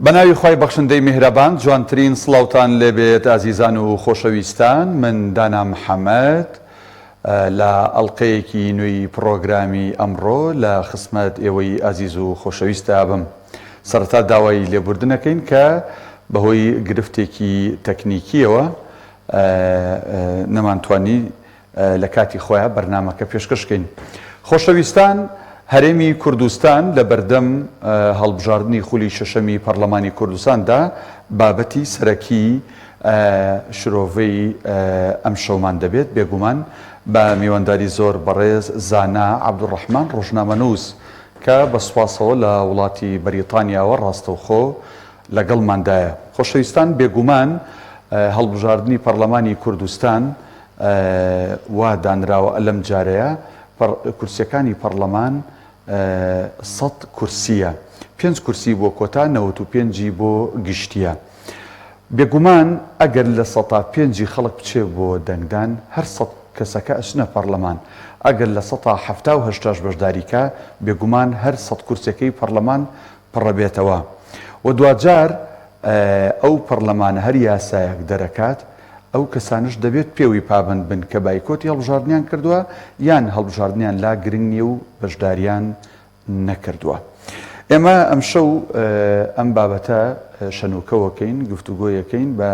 بەناوی خی بەخشندەی میهرەبان جوانترین سڵاوتان لێبێت ئازیزان و خۆشەویستان. من دانا محەممەد لە ئەڵلقەیەکی نوێی پرۆگرامی ئەمڕۆ لە خسمەت ئێوەی ئازیز و خۆشەویستە بم. سەرەتا داوای لێبوردنەکەین کە بەهۆی گرفتێکی تەکنیکیەوە نەمانتوانی لە کاتی خۆیان بەرنامەکە پێشکەشکەین. خۆشەویستان، هەرێمی کوردستان لە بەردەم هەڵبژاردننی خولی شەشەمی پەرلەمانی کوردستاندا بابەتی سەرەکی شرۆڤەی ئەم شەومان دەبێت بێگومان بە میوانداری زۆر بەڕێز زانا عەبدوڕەحمان ڕۆژنامەنووس کە بە سوپاسەوە لە وڵاتی بەریتانیاوە ڕاستەوخۆ لەگەڵماندایە. خۆشەویستان، بێگومان هەڵبژاردننی پەرلەمانی کوردستان وا دانراوە لەم جارەیە کورسیەکانی پەرلەمان 100 کورسیە، 5 کورسی بۆ کۆتا 95 بۆ گشتیە. بێگومان ئەگەر لە 105 خەڵک بچێ بۆ دەنگدان هەر 100 کەسەکە ئەچنە پەرلەمان، ئەگەر لە 170 بەشداریکە بێگومان هەر 100 کورسەکەی پەرلەمان پڕەبێتەوە. و دوجار ئەو پەرلەمانە هەر یاسایەک دەرەکات، ئەو کەسانش دەبێت پێوی پابند بن کە بایکۆتی هەڵبژاردنیان کردووە یان هەڵبژاردنیان لا گرنگ نییە و بەشداریان نەکردووە. ئێمە ئەم شەو ئەم بابەتە شەنوکەوەکەین، گفتوگۆیەکەین بە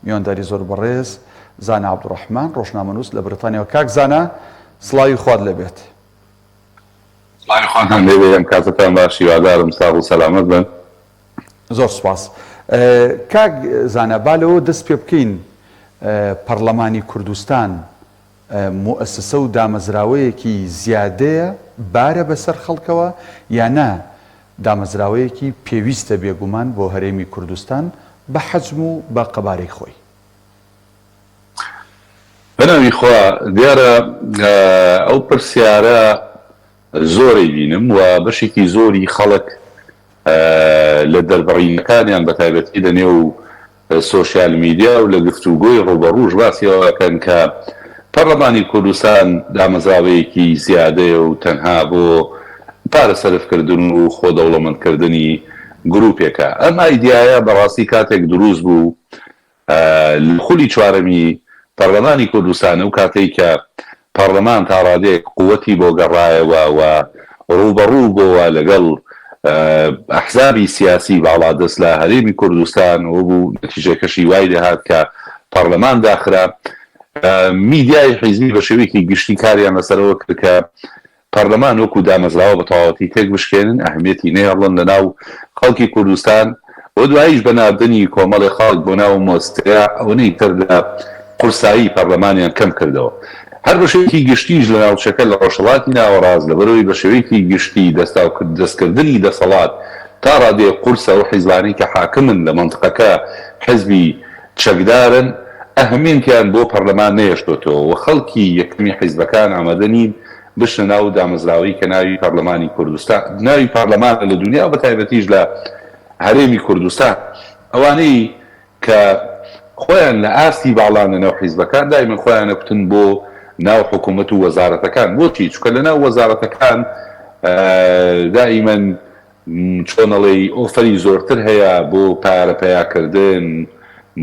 میوانداری زۆر بەڕێز زانا عەبدوڕەحمان ڕۆژنامەنووس لە بریتانیاوە. کاک زانا، سڵاوی خوات لەبێت. سڵاوی خواتان لێبێت. ئەم کاتتان باشی، وادارم ساغ و سەلامەت بن. زۆر سوپاس. کاک زانا، با لەوە دەست پێ بکەین. پەرلەمانی کوردستان مؤسسە و دامەزراوەیەکی زیادەیە بارە بەسەر خەڵکەوە یانە دامەزراوەیەکی پێویستە بێگومان بۆ هەرێمی کوردستان بە حەجم و بە قەبارەی خۆی؟ بەناوی خوا دیارە ئەو پرسیارە زۆری بینم و بەشێکی زۆری خەڵک لە دەربڕینەکانیان بە تایبەتی لە نێو سۆشیال میدیا و لە گفتوگۆی ڕۆبەڕووش باسیەوەکەن کە پەرلەمانی کوردستان دامەزراوەیەکی زیادەیە و تەنها بۆ پارە سەرفکردن و خۆدەوڵەمەندکردنی گروپێکە. ئەم ئایدیایە بەڕاستی کاتێک دروست بوو لە خولی چوارەمی پەرلەمانی کوردستان و کاتێک کە پەرلەمان تا ڕادێک قووەتی بۆ گەڕایەوە و ڕوبەڕوو بۆوە لەگەڵ ئەحزابی سیاسی باڵا دەست لە هەرێمی کوردستان و بوو نەتیجەکەشی وای دەهات کە پەرلەمان داخرا. میدیای حیزبی بە شێوەیەکی گشتی کاریان لەسەرەوە کرد کە پەرلەمان وەکو دامەزراوە بە تەواوەتی تێک بشکێنن، ئەهمیەتی نێڵن لە ناو خەڵکی کوردستان و دواییش بەناردنی کۆمەڵی خەڵک بۆ ناو مۆستەیە ئەوەی تر لە قورسایی پەرلەمانیان کەم کردەوە. هەر بە شێوەیەکی گشتیش لە ناوچەکە لە ڕۆژهەڵاتی ناوەڕاز لەبەرەوەی بە شێوەیەکی گشتی دەستکردنی دەسەڵات تا ڕادێ قورسە و حیزبانی کە حاکمن لە مەنتقەکە حیزبی چەکدارن ئەهمیەتیان بۆ پەرلەمان نەهێشتۆتەوە و خەڵکی یەکەمی حیزبەکان ئامادە نین بشنە ناو دامەزراوەی کە ناوی پەرلەمانی کوردستان، ناوی پەرلەمان لە دنیا بە تایبەتیش لە هەرێمی کوردستان. ئەوانەی کە خۆیان لە ئاستی باڵان لە ناو حیزبەکان دایمەن خۆیان ئەکوتن بۆ ناو حکوومەت و وەزارەتەکان. بۆچی؟ چونکە لە ناو وەزارەتەکان دائیمەن چۆنەڵێی ئۆفەری زۆرتر هەیە بۆ پارە پەیاکردن،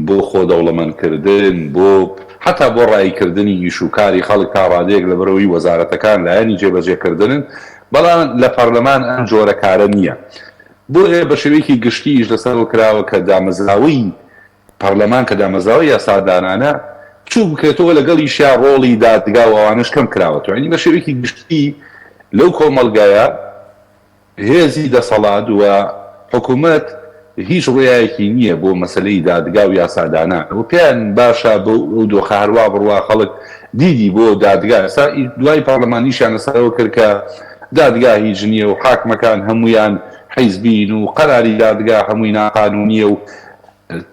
بۆ خۆدەوڵەمەندکردن، بۆ حتا بۆ ڕایکردنی ئیشوکاری خەڵک تا ڕادێک لەبەرەوەی وەزارەتەکان لایەنی جێبەجێکردنن. بەڵام لە پەرلەمان ئەم جۆرە کارە نییە. بۆ بە شێوەیەکی گشتیش لەسەر کراوە کە دامەزراوەی پەرلەمان کە دامەزراوەی یاسادانانە چوو بکرێتەوە لەگەڵی شیا ڕۆڵی دادگا و ئەوانش کەم کراوەتەوە. یعنی بە شێوەیەکی گشتی لەو کۆمەڵگایە هێزی دەسەڵات و حکوومەت هیچ ڕێیەکی نییە بۆ مەسەلەی دادگا و یاسادانان و پێیان باشە بۆ ئەو دۆخە هەروە بڕوا خەڵک دیدی بۆ دادگا. ئێستا دوای پەرلەمانیشیان لەسەرەوە کرد کە دادگا هیچ نییە و حاکمەکان هەمویان حیزبین و قەراری دادگا هەمووی ناقانونیە و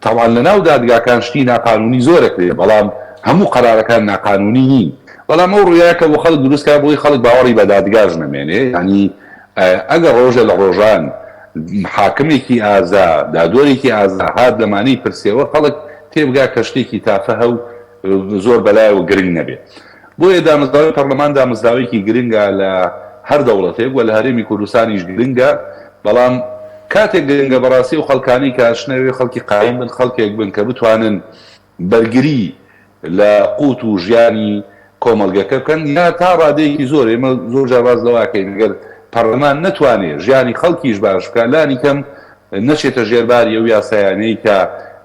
تاوان لە ناو دادگاکان شتی ناقانونی زۆرە کرێ، بەڵام هەموو قەرارەکان ناقانونی نین. بەڵام ئەو ڕوویەکە بۆ خەڵک دروستکە بۆی خەڵک باوەڕی بە دادگاش نەمێنێ. ینی ئەگەر ڕۆژە لە ڕۆژان حاکمێکی ئازا دادوەرێکی ئازا هات لەمانەی پرسیەوە خەڵک تێبگا کە شتێکی تافە هەو زۆر بەلای و گرنگ نەبێت. بۆیە دامەزراوەی پەرلەمان دامەزراوەیەکی گرنگە لە هەر دەوڵەتێک و لە هەرێمی کوردستانیش گرنگە. بەڵام کاتێک گرنگە بەڕاستی و خەڵکانی کاشنەوێ خەڵکی قایم بن خەڵکێک بن کە بتوانن بەرگری لە قوت و ژیانی کۆمەلگەکە بکەن یا تا ڕادەیەکی زۆر ئێمە زۆر جاواز لەواکەین گەر پەرلەمان نەتوانێت ژیانی خەڵکیش باش بکە لانی کەم نەچێتە ژێرباری ئەو یاسایانەی کە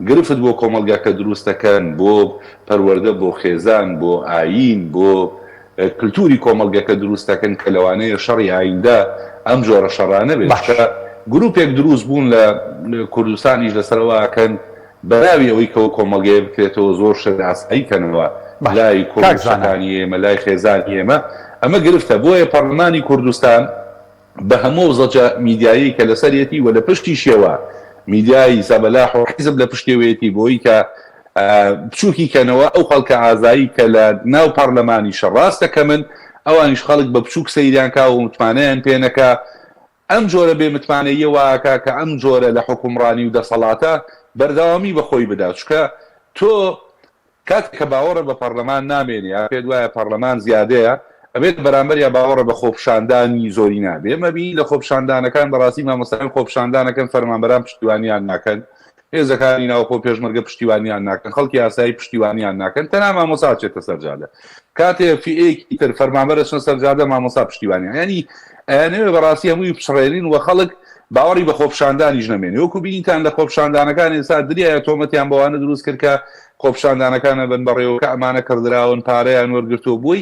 گرفت بۆ کۆمەلگاکە دروست دەکەن بۆ پەروەردە بۆ خێزان بۆ ئاین بۆ کللتوری کۆمەلگەکە دروست دەکەن کە لەوانەیە شەڕی ئایندا ئەم جۆرە شەڕانە بێت گروپێک دروست بوون لە کوردستانیش لەسەرەوەکەن بەراوی ئەوەی کەەوە کۆمەلگەیە بکرێتەوە زۆر شەر ئاساییکەنەوە لای کوردستانی ئێمە لای خێزانی ئێمە ئەمە گرفتە بۆیە پەرلەمانی کوردستان بە هەموو زەجە میدیایی کە لەسەرەتی و لە پشتی شێوە میدیایی سەبەلاح و حیزب لە پشتێوەیەتی بۆی کە بچووکی کەنەوە ئەو خەڵکە ئازایی کە لە ناو پەرلەمانی شەڕاست دەکەمن ئەوانیش خەڵک بە بچووک سەیریان کا و متمانەیان پێنەکە ئەم جۆرە بێ متمانەیەوەکە کە ئەم جۆرە لە حکومڕانی و دەسەڵاتە بەردەوامی بەخۆی بدات چکە تۆ کاتێک کە باوەڕە بە پەرلەمان نامێنی یا پێت وایە پەرلەمان زیادەیە ئەبێت بەرامبەر یا باوەڕە بە خۆپشاندانی زۆری نابێ ئێمە بینی لە خۆپشاندانەکان بەڕاستی مامۆستایان خۆپشاندانەکەن فەرمانبەران پشتیوانیان ناکەن هێزەکانی ناوخۆ پێشمەرگە پشتیوانیان ناکەن خەڵکی یاسایی پشتیوانیان ناکەن تەنها مامۆستا چێتە سەرجادە کاتێ فیئێکی تر فەرمانبەرە چنە سەرجادە مامۆستا پشتیوانیان ینی ئەیانەوێ بەڕاستی هەمووی پشڕێنین و خەڵک باوەڕی بە خۆپشاندانیش نەمێنێ وەکو بینیتان لە خۆپشاندانەکان ئێستا دریایە تۆمەتیان بەوانە دروست کرد کە خۆپشاندانەکانە بن بەڕێوەکە ئەمانە کردراون پارەیان وەرگرتووە بۆی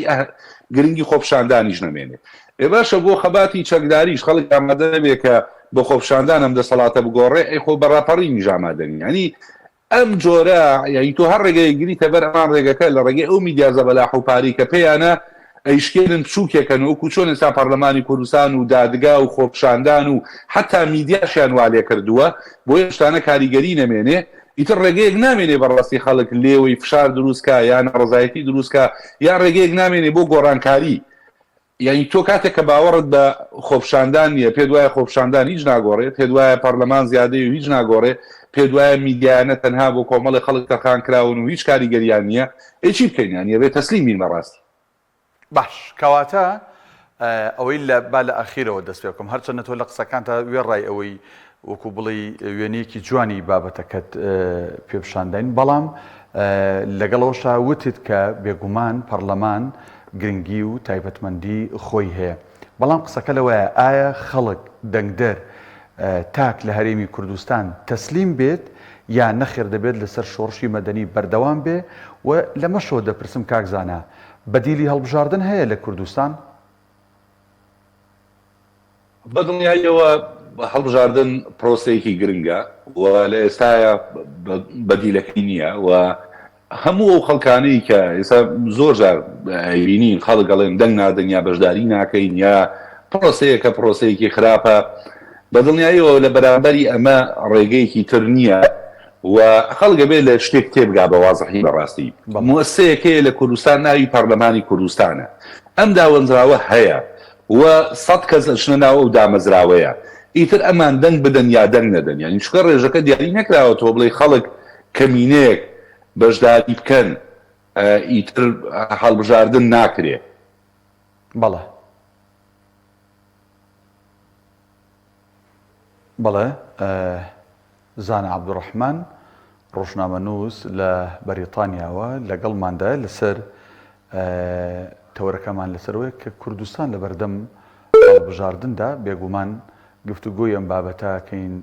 گرنگی خۆپشاندانیش نەمێنێ ێ باشە بۆ خەباتی چەکداریش خەڵک ئامادە نەبێ کە بۆ خۆپشاندان ئەم دەسەڵاتە بگۆڕێ ئەی خۆ بەڕاپەڕینیش ئامادەنی ینی ئەم جۆرە یعنی تۆ هەر ڕێگەی گریتە بەر ئەمان ڕێگەکە لە ڕێگەی ئەو میدیا زەبەلاح و پاری کە پێیانە ئەیشکێنن بچووکێکەن وەکو چۆن ئێستا پەرلەمانی کوردستان و دادگا و خۆپشاندان و حتا میدیاشیان والێ کردووە بۆ ئێشتانە کاریگەری نەمێنێ ئیتر ڕێگەیەک نامێنێ بەڕاستی خەڵک لێوەی فشار دروستکە یان ڕزایەتی دروستکە یان ڕێگەیەک نامێنێ بۆ گۆڕانکاری یعنی تۆ کاتێک کە باوەڕت بە خۆپشاندان نییە پێت وایە خۆپشاندان هیچ ناگۆڕێت پێت وایە پەرلەمان زیادەی و هیچ ناگۆڕێ پێت وایە میدیانە تەنها بۆ کۆمەڵی خەڵک تەرخان کراون و هیچ کاریگەریان نییە چی بکەین یان یەبێت تەسلیمین بەڕاستی باش کەواتە ئەوەی لە با لە ئەخیرەوە دەست پێ بکەم هەرچەندە تۆ لە قسەکانتە وێڕای ئەوەی وەکو بڵی وێنەیەکی جوانی بابەتەکەت پێپشاندین بەڵام لەگەڵەوەشا وتت کە بێگومان پەرلەمان گرنگی و تایبەتمەندی خۆی هەیە بەڵام قسەکە لەوەیە ئایا خەڵک دەنگدەر تاک لە هەرێمی کوردستان تەسلیم بێت یا نەخێر دەبێت لەسەر شۆڕشی مەدەنی بەردەوام بێ و لەمەشەوە دەپرسم کاکزانە بەدیلی هەڵبژاردن هەیە لە کوردستان؟ بەدڵنیایەوە هەڵبژاردن پرۆسەیەکی گرنگە و لە ئێستاە بەدیلەکەی نییە و هەموو ئەو خەڵکانەی کە ئێستا زۆر جار بینین خەڵک گەڵێن دەنگ نادەن یا بەشداری ناکەین یا پرۆسەیەکە پرۆسەیەکی خراپە بەدڵنیایەوە لە بەرامبەری ئەمە ڕێگەیەکی تر نییە و خەڵگە بێت لە شتێک تێبگا بە وازەحی بەڕاستی موسسەیەکەیە لە کوردستان ناوی پەرلەمانی کوردستانە ئەم داوەنجراوە هەیە و 100 کەس ئەچنە ناوە و دامەزراوەیە ئیتر ئەمان دەنگ بدەن یا دەنگ نەدەن یعنی چکە ڕێژەکە دیاری نەکراوە تۆ بڵێ خەڵک کەمینەیەک بەشداری بکەن ئیتر هەڵبژاردن ناکرێ بەڵێ بەڵێ زانە عەبدوڕەحمان ڕۆژنامەنووس لە بەریتانیاوە لەگەڵماندا لەسەر تەورەکەمان لەسەرەوەی کە کوردستان لە بەردەم هەڵبژاردندا بێگومان گفتوگۆی ئەم بابەتەکەین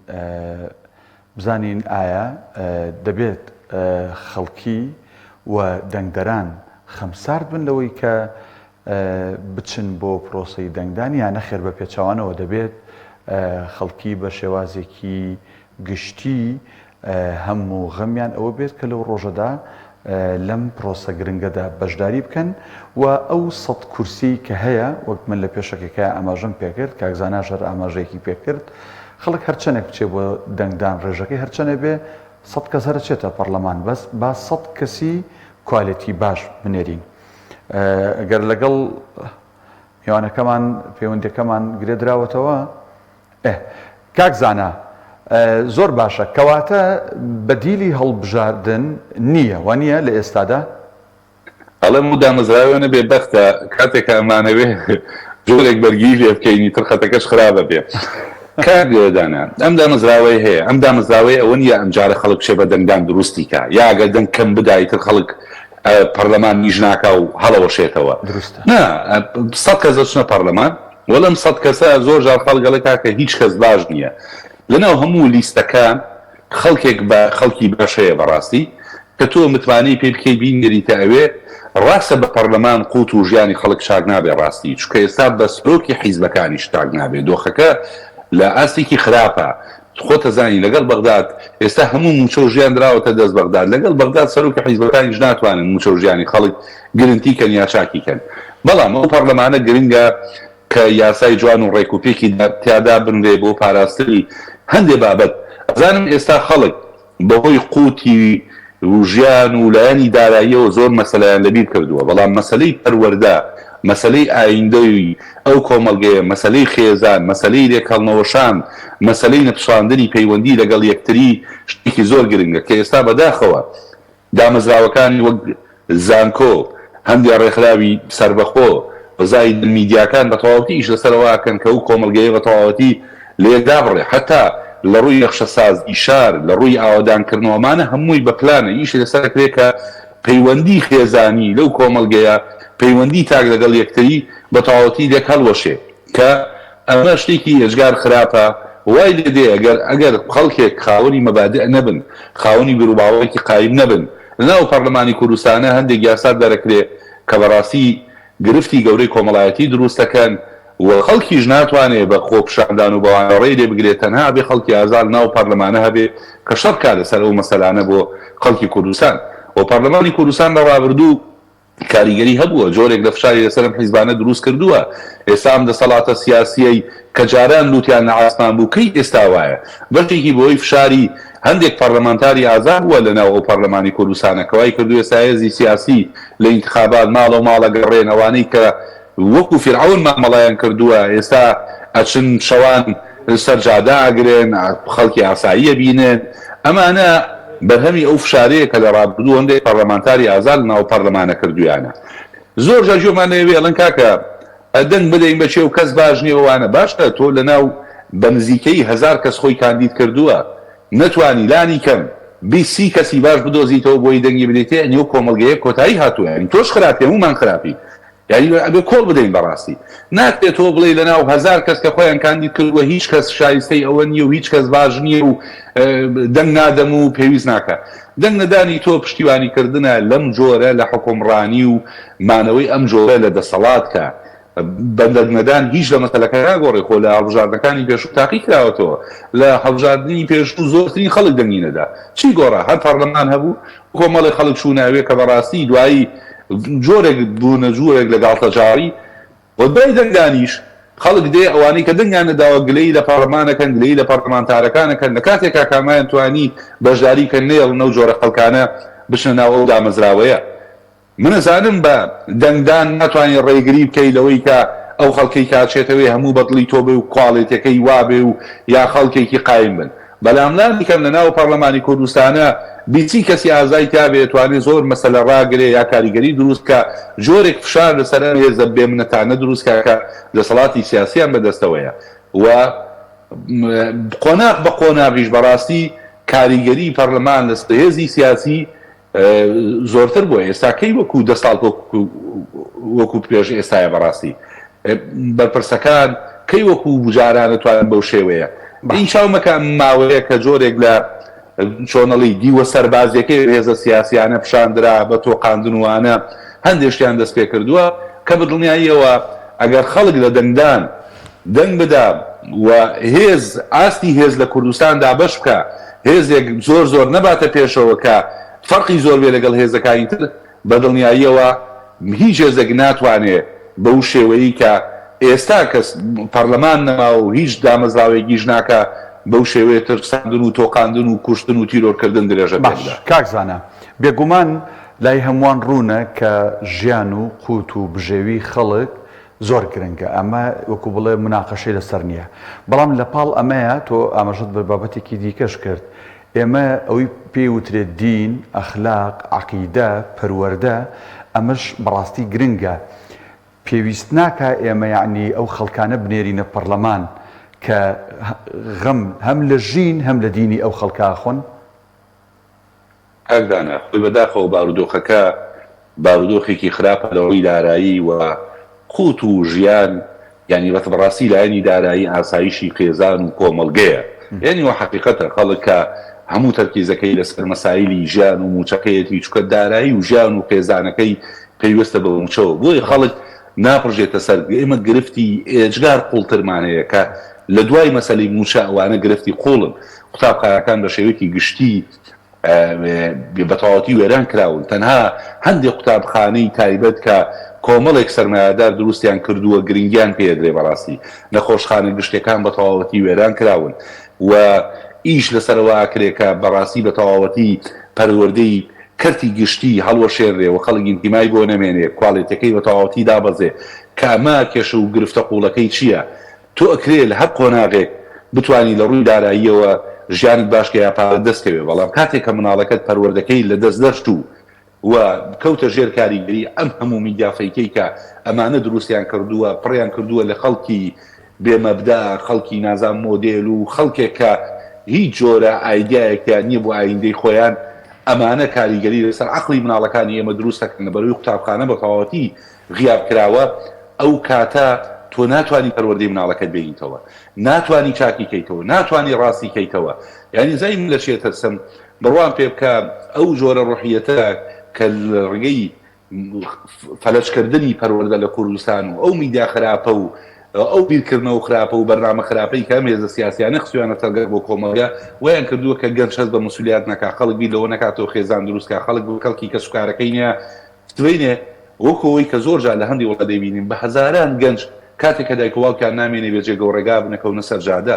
بزانین ئایا دەبێت خەڵکی و دەنگدەران خەمسارد بن لەوەی کە بچن بۆ پرۆسەی دەنگدان یان نەخێر بە پێچاوانەوە دەبێت خەڵکی بە شێوازێکی گشتی هەموو غەمیان ئەوە بێت کە لەو ڕۆژەدا لەم پرۆسە گرنگەدا بەشداری بکەن و ئەو 100 کورسی کە هەیە وەک من لە پێشەکەکە ئاماژەم پێکرد کاکزانە ژەر ئاماژەیەکی پێکرد خەڵک هەرچەنێک بچێ بۆ دەنگدان ڕێژەکەی هەرچەنێ بێ 100 کەس هەرچێتە پەرلەمان بەس با 100 کەسی کوالێتی باش بنێرین ئەگەر لەگەڵ میوانەکەمان پەیوەندیەکەمان گرێدراوەتەوە کاکزانە زۆر باشە کەواتە بەدیلی هەڵبژاردن نییە وانە لە ئێستادا ئەڵێ دامەزراوێنە بێبەختە کاتێک ئەمانەوێ جۆرێک بەرگی لێ بکەینی تر خەتەکەش خراپە بێ کاگدانە ئەم دامەزراوەی هەیە ئەم دامەزراوەی ئەوە نیە ئەم جارە خەڵک شێ بە دەنگدان دروستی کە یاگە دەنگ کەم بدایتر خەڵک پەرلەمان نیژناکە و هەڵەوەشێتەوە نا 100 کەس دەچنە پەرلەمان وەڵام 100 کەسە زۆر جار خەڵگەڵێک کاکە هیچ کەس باش نییە لەناو هەموو لیستەکان خەڵکێک بە خەڵکی باشەیە بەڕاستی کە تۆ متمانەی پێ بکەی بینگەریتە ئەوێ ڕاستە بە پەرلەمان قوت و ژیانی خەڵک چاک نابێ ڕاستی چکە ئێستا بە سرۆکی حیزبەکانی شتاک نابێت دۆخەکە لە ئاستێکی خراپە خۆتە زانی لەگەڵ بەغداد ئێستا هەموو موچە و ژیان دراوەتە دەست بەغداد لەگەڵ بەغداد سەرۆکی حیزبەکانیش ناتوانن موچە و ژیانی خەڵک گرنتیکەن یا چاکیکەن بەڵام ئەو پەرلەمانە گرنگە کە یاسای جوان و ڕێکوپێکی تیادا بنرێ بۆ پاراستنی هەندێ بابەت ئەزانم ئێستا خەڵک بەهۆی قوتی و ژیان و لایەنی داراییەوە زۆر مەسەلەیان لەبیر کردووە بەڵام مەسەلەی پەروەردە مەسەلەی ئایندەی ئەو کۆمەڵگەیە مەسەلەی خێزان مەسەلەی لێکەڵنەوەشان مەسەلەی نەپساندنی پەیوەندی لەگەڵ یەکتری شتێکی زۆر گرنگە کە ئێستا بەداخەوە دامەزراوەکانی وەک زانکۆ هەندێک ڕێکخراوی سربەخۆ بەزای میدیاکان بە تەواوەتی ئیش لەسەرەوەکەن کە ئەو کۆمەڵگەیە بە تەواوەتی لێدا بڕێ حتا لە ڕووی یەخشەسازی شار لە ڕووی ئاوادانکردنەوەمانە هەمووی بە پلانە ئیش لەسەر کرێکە پەیوەندی خێزانی لەو کۆمەڵگەیە پەیوەندی تاک لەگەڵ یەکتری بە تەواوەتی لێک هەڵوەشێ کە ئەمە شتێکی هێژگار خراپە وای لێدێ ئەگەر خەڵکێک خاوەنی مەبادئ نەبن خاوەنی بروباوەیەکی قایم نەبن لەناو پەرلەمانی کوردستانە هەندێک یاسا دەرەکرێ کە بەڕاستی گرفتی گەورەی کۆمەڵایەتی دروستەکەن و خەڵکیش ناتوانێت بە خۆپشاندان و بەوانەڕێی لێ بگرێت تەنها بێ خەڵکی ئازاد ناو پەرلەمانە هەبێ کە شەڕ کات لەسەر ئەو مەسەلانە بۆ خەڵکی کوردستان و پەرلەمانی کوردستان لە ڕابردوو کاریگەری هەبووە جۆرێک لە فشاری لەسەرم حیزبانە دروست کردووە ئێستا ئەم دەسەڵاتە سیاسیەی کە جاران لوتیان نەعاسمان بوو کەی ئێستا وایە بەشێکی بۆی فشاری هەندێک پەرلەمانتاری ئازاد بووە لەناو ئەو پەرلەمانی کوردستانە کەوای کردو ئێستا هێزی سیاسی لە ئینتخابات ماڵە و ماڵە گەڕێنەوانەی کە وەکو فیرعون مامەڵایان کردووە ئێستا ئەچن شەوان سەرجادا ئاگرێن خەڵکی ئاساییە بینێن ئەمانە بەرهەمی ئەو فشارەیە کە لە ڕابردوو هەندێک پەرلەمانتاری ئازاد ناو پەرلەمانە کردویانە زۆر جار جۆمانەوێ ئەڵەن کاکە دەنگ بدەین بەچێ و کەس باش نییەوانە باشە تۆ لەناو بە نزیکەی 1000 کەس خۆی کاندید کردووە نەتوانی لانی کەم 20 کەسی باش بدۆزیتەوە بۆی دەنگی بدەیتێ نیو کۆمەڵگەیە کۆتایی هاتووە یعنی تۆش خراپی هەمومان خراپی یعنی ئەبێ کۆڵ بدەین بەڕاستی ناتێت تۆ بڵێ لەناو 1000 کەس کە خۆیان کاندید کردووە هیچ کەس شایستەی ئەوە نییە و هیچ کەس باش نییە و دەنگ نادەم و پێویست ناکە دەنگ نەدانی تۆ پشتیوانیکردنە لەم جۆرە لە حکومڕانی و مانەوەی ئەم جۆرە لە دەسەڵات کە بەدەنگ نەدان هیچ لە مەسەلەکە ناگۆڕێ خۆ لە هەڵبژاردنەکانی پێشوو تاقی کراوەتەوە لە هەڵبژاردننی پێشوو زۆرترین خەڵک دەنگی نەدا چی گۆڕە هەر پەرلەمان هەبوو کۆمەڵی خەڵک چووناوێ کە بەڕاستی دوایی جۆرێک بوونە جوورێک لە گاڵتەجاری و دوای دەنگدانیش خەڵک دێ ئەوانەی کە دەنگیان نەداوە گلەی لە پەرلەمانەکەن گلەی لە پەرلەمانتارەکانەکەن لە کاتێکا کامیان توانی بەشداریکە نێڵ نەو جۆرە خەڵکانە بچنە ناو ئەو دامەزراوەیە منەزانم بە دەنگدان ناتوانانی ڕێگری بکەی لەوەی کە ئەو خەڵکی کاچێتەوەی هەموو بەدڵی تۆ بێ و کواڵێتەکەی وابێ و یا خەڵکێکی قایم بن بەڵام لانیکەم لە ناو پەرلەمانی کوردستانە بیچی کەسی ئازای تا بێتوانێت زۆر مەسەلە ڕاگرێ یا کاریگەری دروست کە جۆرێک فشار لەسەر هێزە بێمنەتانە دروست کە دەسەڵاتی سیاسیان بەدەستەوەیە و قۆناغ بە قۆناغیش بەڕاستی کاریگەری پەرلەمان لە هێزی سیاسی زۆرتر بووە ئێستاکەی وەکو 10 ساڵ وەکو پێش ئێستایە بەڕاستی بەرپرسەکان کەی وەکو بجارانە توانن بەو شێوەیە ئینشاومەکە ماوەیە کە جۆرێک لە چۆنەڵی دیوە سەربازیەکەی هێزە سیاسیانە پیشاندرا بە تۆقاندنوانە هەندێشتیان دەست پێ کردووە کە بەدڵنیاییەوە ئەگەر خەڵک لە دەنگدان دەنگ بدا و هێز ئاستی هێز لە کوردستاندا بەش بکە هێزێک زۆر زۆر نەباتە پێشەوە کە فەرقی زۆر بێ لەگەڵ هێزەکانی تر بەدڵنیاییەوە هیچ هێزێک ناتوانێت بەو شێوەیە کە ئێستا کەس پەرلەمان نەما و هیچ دامەزراوێکیش ناکە بەو شێوەیە ترساندن و تۆقاندن و کوشتن و تیرۆرکردن درێژە باش کاکزانە بێگومان لای هەمووان ڕوونە کە ژیان و قوت و بژێوی خەڵک زۆر گرنگە ئەمە وەکو بڵێ مناقەشەی لەسەر نییە بەڵام لە پاڵ ئەمەیە تۆ ئاماژەت بە بابەتێکی دیکەش کرد ئێمە ئەوەی پێی وترێت دین ئەخلاق عەقیدە پەروەردە ئەمەش بەڕاستی گرنگە پێویست ناکە ئێمە یعنی ئەو خەڵکانە بنێرینە پەرلەمان کە غەم هەم لە ژین هەم لە دینی ئەو خەڵکا خۆن؟ ئەگدانە خۆی بەداخەوە بارودۆخێکی خراپە لەڕووی دارایی و قوت و ژیان ینی بەڕاستی لایەنی دارایی ئاسایشی خێزان و کۆمەڵگەیە یعنی وە حقیقەتە خەڵک کە هەموو تەرکیزەکەی لەسەر مەسایلی ژیان و موچەکەیەتی چکە دارایی و ژیان و خێزانەکەی پێویستە بە موچەوە بۆی خەڵک ناپڕژێتە سەر ئێمە گرفتی ئێجگار قوڵترمانەیە کە لە دوای مەسەلەی موچە ئەوانە گرفتی قوڵن قوتابخانەکان بە شێوەیەکی گشتی بەتەواوەتی وێران کراون تەنها هەندێک قوتابخانەی تایبەت کە کۆمەڵێک سەرمایه‌دار دروستیان کردووە گرنگیان پێدرێ بەڕاستی نەخۆشخانە گشتەکان بە تەواوەتی وێران کراون و ئیش لەسەرەوە ئاکرێکە بەڕاستی بە تەواوەتی پەروەردەی کەرتی گشتی هەڵوەشێنرێ و خەڵک ئینتیمای بۆ نەمێنێ کواڵیتەکەی بە تەواوەتی دابەزێ کاما کێشە و گرفتە قوڵەکەی چییە تۆ ئەکرێ لە هەر قۆناغێک بتوانی لە ڕووی داراییەوە ژیانت باشکە یا پارە دەستکەوێ بەڵام کاتێک کە مناڵەکەت پەروەردەکەی لە دەست دەشت و کەوتە ژێر کاریگەری ئەم هەموو میدیافەیکەی کە ئەمانە دروستیان کردووە پڕیان کردووە لە خەڵکی بێمەبدا خەڵکی نازان مۆدێل و خەڵکێک کە هیچ جۆرە ئایدیایەکیان نییە بۆ ئایندەی خۆیان ئەمانە کاریگەری لەسەر عەقڵی مناڵەکانی ئێمە دروست دەکەن بەروی قوتابخانە بە تەواوەتی غیاب کراوە ئەو کاتە تۆ ناتوانانی پەروەردەی مناڵەکەت بێنیتەوە ناتوانانی چاکی کەیتەوە ناتوانانی ڕاستی کەیتەوە یعنی زەیم لە شێتە سم بڕوان پێ بکە ئەو جۆرە ڕوحیەتە کە ڕگەی فەلەشکردنی پەروەردە لە کوردستان و ئەو میدیا خراپە و ئەو بیرکردنەوە خراپە و بەرنامە خراپەی کە هێزە سیاسیانە خسویانە تەرگەر بۆ کۆمەڵگە ویان کردووە کە گەنج هەست بە مەسئولیت نەکا خەڵک بیر لەوە نەکاتەوە خێزان دروستکە خەڵک بۆ کەڵکی کە سوکارەکەی نییە دوێنێ وەکەوەی کە زۆر جار لە هەندی وڵات دەبینیم بە هەزاران گەنج کاتێک کە دایکەواڵکیان نامێنێ بێجێگە و ڕێگا بنەکەونە سەر جادە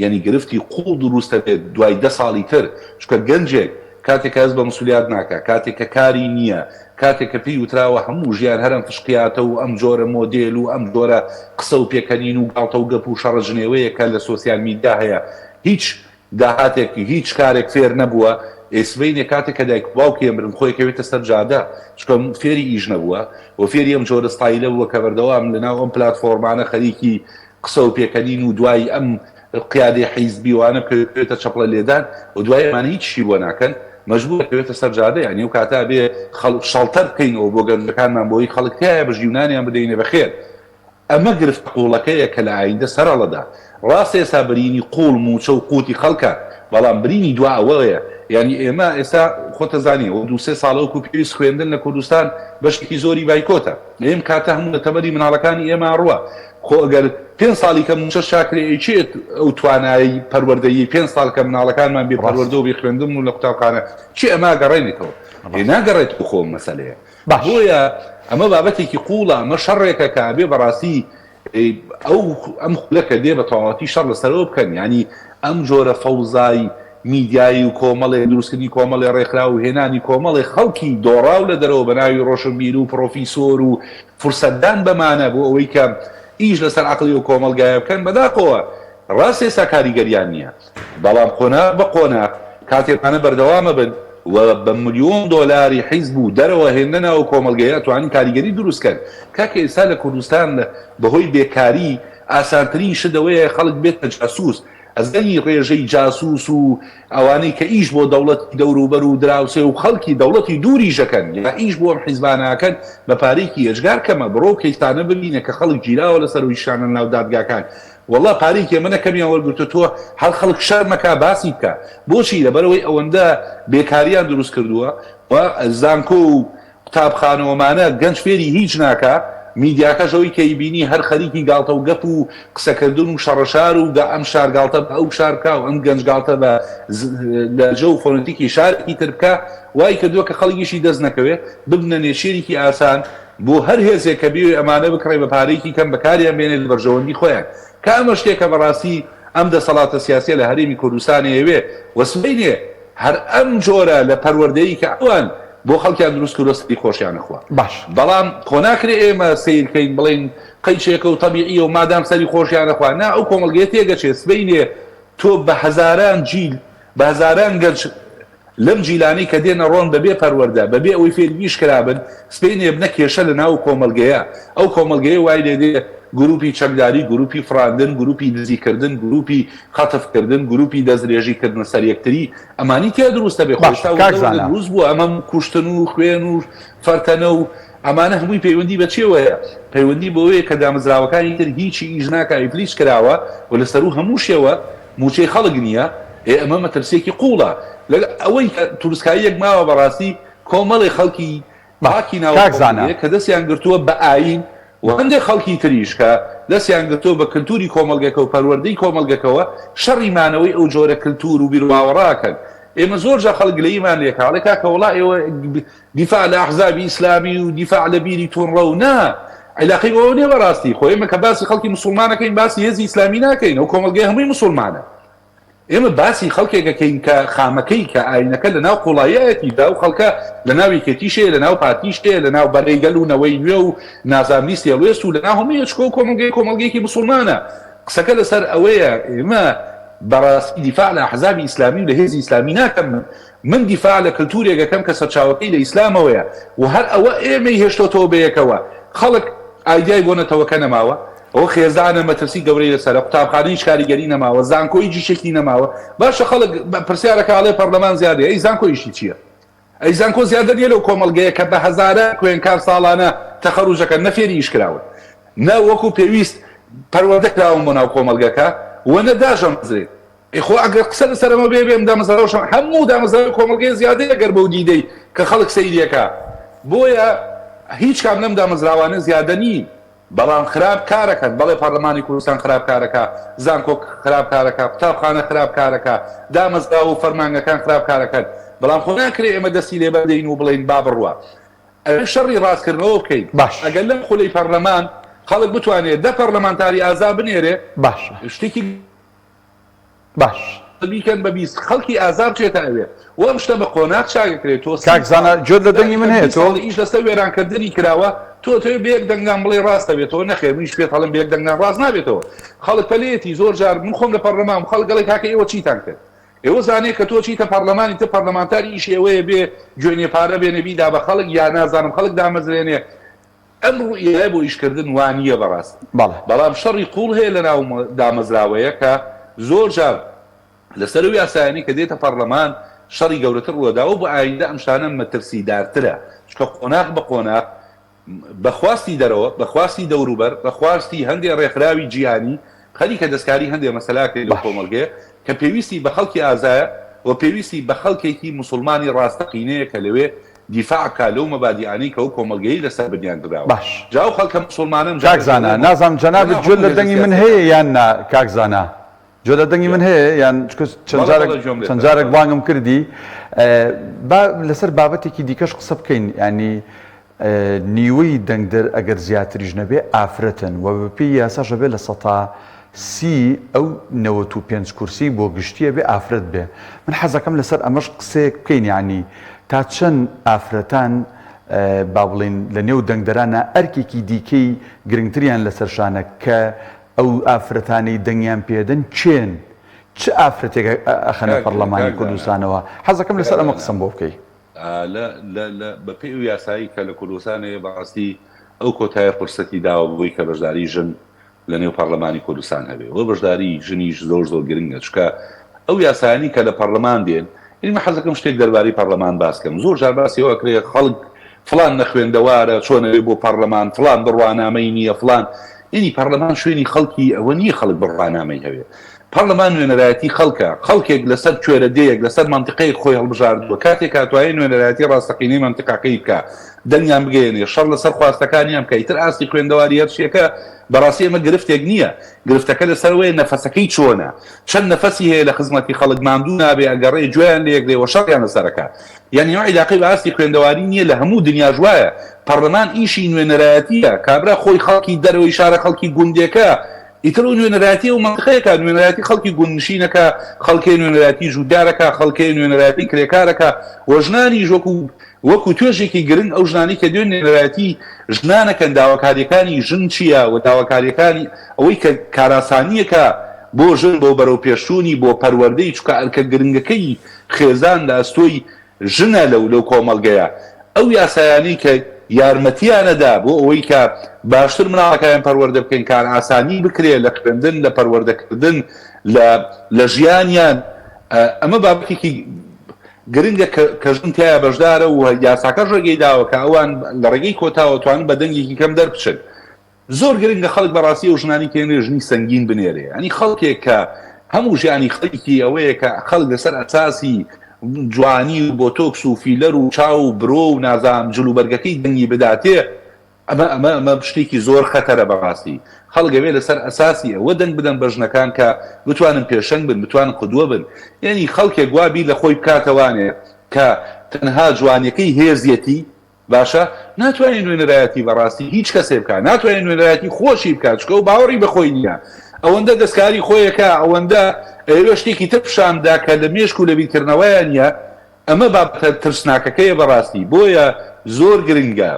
یعنی گرفتی قوڵ دروستە بێت دوای 10 ساڵی تر چکە گەنجێک کاتێک هەست بە مەسئولیت ناکە کاتێک کە کاری نییە کاتێک کە پێی وتراوە هەموو ژیان هەرم فشقیاتە و ئەم جۆرە مۆدێل و ئەم جۆرە قسە و پێکەنین و گاڵتە و گەپ و شەڕەجنێوەیە کە لە سۆسیال میدیا هەیە هیچ داهاتێکی هیچ کارێک فێر نەبووە ئێسبەینێ کاتێک کە دایک باوکی ئەمرن خۆی کەوێتە سەر جادە چکە فێری ئیش نەبووە و فێری ئەم جۆرە ستایلە بووە کە بەردەوام لەناو ئەم پلاتفۆرمانە خەریکی قسە و پێکەنین و دوای ئەم قیادەی حیزبیوانە بکەوێتە چەپڵە لێدان و دوای ئەمانە هیچی بۆ ناکەن مەجبورە کەوێتە سەر جادە یعنی و کاتا بێ شەڵتەر بکەینەوە بۆ گەنجەکانمان بۆی خەڵک تایە بە ژیونانیان بدەینێ بەخێر ئەمە گرفت قوڵەکەیە کە لە ئایندە سەرەڵەدا ڕاستە ئێستا برینی قوڵ موچە و قوتی خەڵکە بەڵام برینی دوا ئەوەیە یعنی ئێمە ئێستا خۆتە زانی و 2-3 ساڵەوەکو پێویست خوێندن لە کوردستان بەشێکی زۆری بایکۆتە ئێم کاتە هەموو لە تەمەری مناڵەکانی ئێمە ڕووە خۆ ئەگەر 5 ساڵی کە موچە شاکرێ چێت ئەو توانایی پەروەردەیی 5 ساڵ کە مناڵەکانمان بێ پەروەردە و بێ خوێندن و لە قوتابخانە چی ئەمە گەڕێنێتەوە ناگەڕێت خۆم مەسەلەیە بۆیە ئەمە بابەتێکی قوڵە ئەمە شەڕێکە کە بێ بەڕاستی ئەم خولەکە دێ بە تەواوەتی شەڕ لەسەرەوە بکەن ینی ئەم جۆرە فەوزایی میدیایی و کۆمەڵێ دروستکردنی کۆمەڵێ ڕێکخرا و هێنانی کۆمەڵێ خەڵکی دۆڕاو لە دەرەوە بە ناوی ڕۆشنبیر و پرۆفیسۆر و فرسەتدان بەمانە بۆ ئەوەی کە ئیش لەسەر عەقڵی و کۆمەڵگایە بکەن بەداخەوە ڕاست ئێستا کاریگەریان نییە بەڵام قۆناغ بە قۆناغ کاتێکانە بەردەوامە بن و بە ملیۆن دۆلاری حیزب و دەرەوە هێندنەوە و کۆمەڵگەیە توانین کاریگەری دروستکەن کاکە ئێستا لە کوردستان بەهۆی بێکاری ئاسانترین شدەوەیە خەڵک بێتە جاسووس ئەزدەنی ڕێژەی جاسووس و ئەوانەی کە ئیش بۆ دەوڵەتی دەوروبەر و دراوسێ و خەڵکی دەوڵەتی دووریژەکەن یا ئیش بۆ ئەم حیزبانەکەن بە پارێکی ئێجگار کەمە بڕۆ کەیتانە ببینە کە خەڵک گیراوە لەسەر ویشانە ناو دادگاکان والله پارێکی ئەمە نەکەمیان وەرگرتووە هەر خەڵک شەرمەکە باسی بکە بۆچی لەبەرەوەی ئەوەندە بێکاریان دروست کردووە و زانکۆ و قوتابخانەوەمانە گەنج فێری هیچ ناکە میدیاکەشەوەی کەیبینی هەر خەریکی گاڵتە و گەپ و قسەکردن و شەڕەشار و ئەم شارگاڵتە بە ئەو شارکە و ئەم گەنجگاڵتە بە لەجە و فۆنەتیکی شارێکی تر بکە وای کردووە کە خەڵکیشی دەست نەکەوێت ببنە نێشێرێکی ئاسان بۆ هەر هێزێک کە بێ ئەمانە بکڕێ بە پارەیەکی کەم بەکاریان بێنێت لە بەرژەوەندی خۆیان کە ئەمە شتێکە بەڕاستی ئەم دەسەڵاتە سیاسیە لە هەرێمی کوردستانی ئەوێ وەسبەینێ هەر ئەم جۆرە لە پەروەردەیی کە ئەوان بۆ خەڵکیان دروست کردوستی خۆشیان نەخوا باش بەڵام خۆناکرێ ئێمە سیرکەین بڵین قەیچێکە و تەبیعی و مادام سەری خۆشیان نەخوا نا ئەو کۆمەڵگەیە تێگەچێ سبەینێ تۆ بە هەزاران جیل بە هەزاران گەنج لەم جیلانەی کە دێنە ڕۆن بەبێ پەروەردە بەبێ ئەوەی فێرگیش کرابن سبەینێ بنە کێشە لە ناو کۆمەڵگەیە ئەو کۆمەڵگەیە وای لێ دێ گروپی چەکداری گروپی فراندن گروپی دزیکردن گروپی خەتفکردن گروپی دەستدرێژیکردن سەر یەکتری ئەمانی تیا دروستە بێ دروست بووە ئەمە کوشتن و خوێن و فەرتەنە و ئەمانە هەمووی پەیوەندی بە چێوەیە پەیوەندی بەوەیە کە دامەزراوەکانی تر هیچی ئیش ناکە ئیفلیس کراوە و لەسەر و هەموو شێوە موچەی خەڵک نییە ئەمە مەترسێکی قوڵە ئەوەی تووسکاییەک ماوە بەڕاستی کۆمەڵی خەڵکی باکی ناوە کە دەستیان گرتووە بە ئاین و هەندێک خەڵکی تریش کە دەستیان گرتووە بە کللتوری کۆمەلگەکە و پەروەردەی کۆمەلگەکەوە شەڕیمانەوەی ئەو جۆرە کللتور و بیرواوەڕاکەن ئێمە زۆرجا خەڵک لە ئیمان لێکاڵێ کاکە وڵای ئێوە دیفاع لە ئەحزابی ئیسلامی و دیفاع لە بیری تۆنڕە و نا علاقەی ئەوە نییە بەڕاستی خۆ ئێمە کە باسی خەڵکی مسلمانەکەین باسی هێزی ئیسلامی ناکەین ئەو کۆمەلگەی هەمووی مسلمانە ئێمە باسی خەڵکێکەکەین کە خامەکەی کە ئاینەکە لە ناو قوڵایەتیدا و خەڵکە لە ناوی کێتیشێ لە ناو پاتیشتێ لە ناو بەرەیگەل و نەوەی نوێ و نازاننی سێڵێست و لە ناو هەمووی چکۆ کۆمەلگەیەکی مسلمانە قسەکە لەسەر ئەوەیە ئێمە بەڕاستی دیفاع لە ئەحزابی ئیسلامی و لە هێزی ئیسلامی ناکەم من دیفاع لە کللتورێکەکەم کە سەرچاوەکەی لە ئیسلامەوەیە و هەر ئەوە ئێمەی هێشتۆتەوە بەیەکەوە خەڵک ئایدای بۆ نەتەوەکە نەماوە ئەوە خێزانە مەترسی گەورەی لەسەر قوتابخانەی کاریگەری نەماوە زانکۆی جیشێکی نەماوە باشە خەڵک پرسیارەکەڵێ پەرلەمان زیادێ ئەی زانکۆیشی چییە؟ ئەی زانکۆ زیادە نیە لەو کۆمەلگەیە کە بە هەزارە خوێنکار ساڵانە تەخەڕوژەکە نەفێری ئیشکراون نە وەکو پێویست پەروەردەکراون بۆ ناو کۆمەلگەکە و نەداژەم بزرێت خۆ ئەگەر قسە لەسەرەمە بێم دامەزراوەشم هەموو دامەزراوی کۆمەلگەی زیادەیە ئەگەر بەو دیدەی کە خەڵک سەیریەکە بۆیە هیچ کام لەم دامەزراوانە زیادە نین بەڵام خراپ کارەکەن بەڵێ پەرلەمانی کوردستان خراپ کارەکە زانکۆ خراپ کارەکە قوتابخانە خراپ کارەکە دامەزراوە و فەرمانگەکان خراپ کارەکەن بەڵام خۆ ناکرێ ئێمە دەستی لێ بەدەین و بڵێین با بڕوە ئەوێ شەڕی ڕاستکردنەوە بکەین ئەگەر لەم خولەی پەرلەمان خەڵک بتوانێت دە پەرلەمانتاری ئازا بنێرێ باشە شتێکی باش بیکەن بە بیست خەڵکی ئازار چێتە ئەوێ وەم شتە بە قۆناق چاگەکرێت تۆ کاکزانە جۆ لە دەنگی من هەیە تۆ ئیش لەسەر وێرانکردنی کراوە تۆ بەیەک دەنگان بڵێ ڕاستە بێتەوە نەخێر منیش پێت هەڵم بەیەک دەنگان ڕاست نابێتەوە خەڵک پەلێتی زۆر جار من خۆم لە پەرلەمان خەڵک گەڵێ کاکە ئێوە چیتان کرد ئێوە زانێ کە تۆ چیتە پەرلەمانی تە پەرلەمانتاری ئیش ئێوەیە بێ گوێنێ پارە بێنێ بیدا بە خەڵک یا نازانم خەڵک دامەزرێنێ ئەم ڕوئیە بۆ ئیشکردن وانییە بەڕاست بەڵام شەڕی قوڵ هەیە لە ناو دامەزراوەیە کە زۆر جار لەسەر یاسایانی کە دێتە پەرلەمان شەڕی گەورەتر ڕوەداوە بۆ ئایندە ئەم شانە مەترسیدارترە چکە قۆناق بە قۆناق بەخواستی دەرەوە بەخواستی دەوروبەر بەخواستی هەندێک ڕێکخراوی جیهانی خەریکە دەستکاری هەندێک مەسەلاکەی لە کۆمەلگەیە کە پێویستی بە خەڵکی ئازایە و پێویستی بە خەڵکێکی مسلمانی ڕاستەقینەیە کە لەوێ دیفاعکە لەو مەبادیعانەی کە ئەو کۆمەلگەی لەسەر بنیاندراوە باش جاو خەڵکە مسلمانم کاکزانە نازانم جەنابەت گوێ لە دەنگی من هەیە یان نا کاکزانە جۆ لە دەنگی من هەیە یان چەند جارێک بانگم کردی با لەسەر بابەتێکی دیکەش قسە بکەین ینی نیوەی دەنگدەر ئەگەر زیاتریش نەبێ ئافرەتن و بەپی یاساشە بێ لە 130 ئەو 95 کورسی بۆ گشتیە بێ ئافرەت بێ من حەزەکەم لەسەر ئەمەش قسەیەک بکەین ینی تا چەند ئافرەتان با بڵێن لە نێو دەنگدەرانە ئەرکێکی دیکەی گرنگتریان لەسەرشانە کە ئەو ئافرەتانەی دەنگیان پێدەن چێن چه ئافرەتێک ئەخەنە پەرلەمانی کوردستانەوە حەزەکەم لەسەر ئەمە قسەم بۆ بکەی بەپێی و یاسایی کە لە کوردستانەیە بەڕاستی ئەو کۆتایە فرسەتی داوە بۆی کە بەشداری ژن لە نێو پەرلەمانی کوردستان هەبێ و بەشداری ژنیش زۆر گرنگە چکە ئەو یاسایانی کە لە پەرلەمان دێن ئێمە حەزەکەم شتێک دەربارەی پەرلەمان باسکەم زۆر جار باسیەوە کرێ خەڵک فلان نەخوێندەوارە چۆنەوێ بۆ پەرلەمان فلان بڕوانامەی نییە فلان ئینی پەرلەمان شوێنی خەڵکی ئەوە نییە خەڵک بڕوانامەی هەوێ پەرلەمان نوێنەرایەتی خەڵکە خەڵکێک لەسەر کوێرە دەیەک لەسەر منتیقەی خۆی هەڵبژاردووە کاتێک کاتوانێت نوێنەرایەتی ڕاستەقینەی منتیقەکەی بکە دەنگیان بگەێنێ شەڕ لەسەر خواستەکانیان بکە ئیتر ئاستی خوێندەواری هەرچیەکە بەڕاستی ئەمە گرفتێک نییە گرفتەکە لەسەرەوەی نەفەسەکەی چۆنە چەند نەفەسی هەیە لە خزمەتی خەڵک ماندوو نابێ ئەگەڕێ گوێیان لێکدێەوە شەڕیان لەسەرەکە یعنی عیلاقەی بە ئاستی خوێندەواری نییە لە هەموو دنیا ژوایە پەرلەمان ئیشی نوێنەرایەتیە کابرا خۆی خەڵکی دەرەوەی شارە خەڵکی گوندێکە ئیتر و نوێنەرایەتی و منطقەیەکە نوێنەرایەتی خەڵکی گوندنشینەکە خەڵکی نوێنەرایەتی ژوودارەکە خەڵکی نوێنەرایەتی کرێکارەکە و ژنانی وەکو توێژێکی گرنگ ئەو ژنانی کە دوێن نوێنەرایەتی ژنانەکەن داواکاریەکانی ژن چییە و داواکاریەکانی ئەوەی کە کاراسانیەکە بۆ ژن بۆ بەرەو پێشوونی بۆ پەروەردەی چکە ئەرکە گرنگەکەی خێزان لە ئەستۆی ژنە لەو کۆمەلگەیە ئەو یاسایانی کە یارمەتیانەدا بۆ ئەوەی کە باشتر مناڵەکەیان پەروەردە بکەین، کار ئاسانی بکرێت لە خوێندن، لە پەروەردەکردن، لە ژیانیان. ئەمە بابەتێکی گرنگە کە ژن تایە بەشدارە و یاساکە ڕێگەی داوە کە ئەوان لە ڕێگەی کۆتاوە توانن بە دەنگێکی کەم دەربچن. زۆر گرنگە خەڵک بەڕاستی و ژنانی کێنێ ژنی سەنگین بنێرێ. ئەنی خەڵکێک کە هەموو ژیانی خەڵکی ئەوەیە کە خەڵک لەسەر ئەساسی جوانی و بۆتۆکس و فیلەر و چاو و برۆ و نازام جلوبەرگەکەی دەنگی بداتێ، ئەمە شتێکی زۆر خەتەرە بەڕاستی. خەڵگەوێ لەسەر ئەساسی ئەوە دەنگ بدەن بە ژنەکان کە بتوانن پێشەنگ بن، بتوانن قودوە بن. یعنی خەڵکێک وابی لە خۆی بکاتەوانێ کە تەنها جوانیەکەی هێزیەتی باشە، ناتوانین نوێنەرایەتی بەڕاستی هیچ کەسێ بکات، ناتوانین نوێنەرایەتی خۆشی بکات چکە و باوەڕی بەخۆی نییە. ئەوەندە دەستکاری خۆیەکە، ئەوەندە ئێوە شتێکی تر پیشاندا کە لە مێشک و لە بیرکردنەوەیان نیە. ئەمە بابەتە ترسناکەکەیە بەڕاستی. بۆیە زۆر گرنگە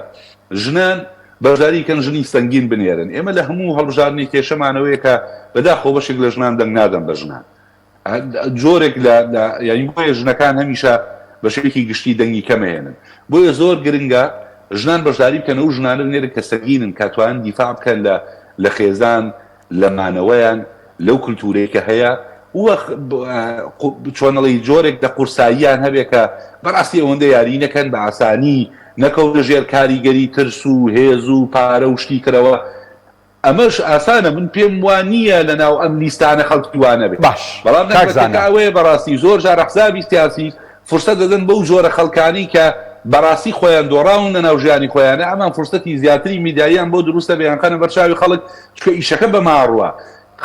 ژنان بەشداریکەن ژنی سەنگین بنێرن. ئێمە لە هەموو هەڵبژارنی کێشەمانەوەیە کە بەداخۆ بەشێک لە ژنان دەنگ نادەن بە ژنان. جۆرێک یعنی بۆیە ژنەکان هەمیشە بە شێوەیەکی گشتی دەنگی کەمەهێنن. بۆیە زۆر گرنگە ژنان بەشداری بکەن ئەو ژنانە بنێرن کە سەنگینن، کە توانن دیفاع بکەن لە خێزان، لە مانەوەیان، لەو کولتورەی کە هەیە. چۆنەڵی جۆرێک لە قورساییان هەبێ کە بەڕاستی ئەوەندە یاری نەکەن بە ئاسانی نەکەوتە ژێر کاریگەری ترس و هێز و پارە و شتی کردەوە. ئەمەش ئاسانە، من پێم وانە لە ناو ئەم لیستانە خەڵکی وانە بێت. باش بەڵام ئەوەیە بەڕاستی زۆر جار حسابی سیاسی فرسەت دەدەن بەو جۆرە خەڵکانی کە بەڕاستی خۆیان دۆڕاون لە ناو ژیانی خۆیانە. ئەمان فرسەتی زیاتری میدیاییان بۆ دروستە بێیان خەنە بەرچاوی خەڵک چکە ئیشەکە بەماڕوە.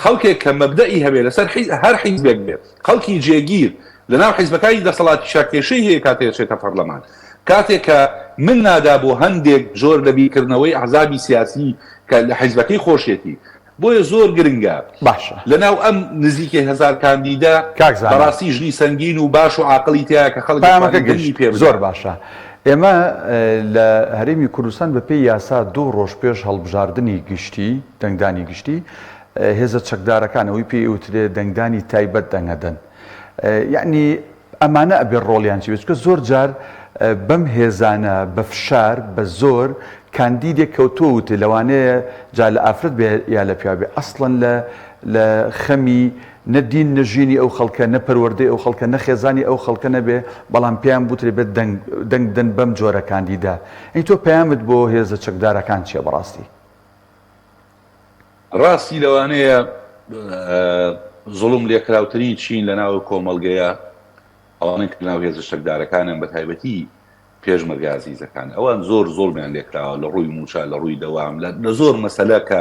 خەڵکێک کە مەبدەئی هەبێ لەسەر هەر حیزبێک بێت، خەڵکی جێگیر لە ناو حیزبەکانی دەسەڵاتی شاکێشەی هەیە کاتێک چێتە پەرلەمان، کاتێک کە من نادا بۆ هەندێک جۆر لە بیرکردنەوەی ئەحزابی سیاسی کە لە حیزبەکەی خۆشێتی. بۆیە زۆر گرنگە باشە لە ناو ئەم نزیکە هەزار کاندیدا بەڕاستی ژنی سەنگین و باش و عاقڵی تایە کە خەڵک گەشتی پێ زۆر باشە. ئێمە لە هەرێمی کوردستان بەپێی یاسا 2 ڕۆژ پێش هەڵبژاردننی گشتی دەنگدانی گشتی هێزە چەکدارەکانەوەی پێی وترێ دەنگدانی تایبەت دەنگەدەن. یعنی ئەمانە ئەبێ ڕۆڵیان چی بێت، چکە زۆر جار بەم هێزانە بە فشار بە زۆر کاندیدێک کەوتۆوتێ لەوانەیە جا لە ئافرەت بێ یا لە پیا بێ ئەسڵەن لە خەمی نەدین نەژینی ئەو خەڵکە، نەپەروەردەی ئەو خەڵکە، نەخێزانی ئەو خەڵکە نەبێ، بەڵام پێیان بوترێ بێت دەنگدەن بەم جۆرە کاندیدا. ئەی تۆ پەیامت بۆ هێزە چەکدارەکان چییە بەڕاستی؟ ڕاستی لەوانەیە زوڵم لێکراوترین چین لە ناو کۆمەڵگەیە ئەوانەی کە ناو هێزە چەکدارەکانن بە تایبەتی پێشمەرگە عەزیزەکان. ئەوان زۆر زۆڵمیان لێکراوە لە ڕووی موچە، لە ڕووی دەوام، لە زۆر مەسەلە کە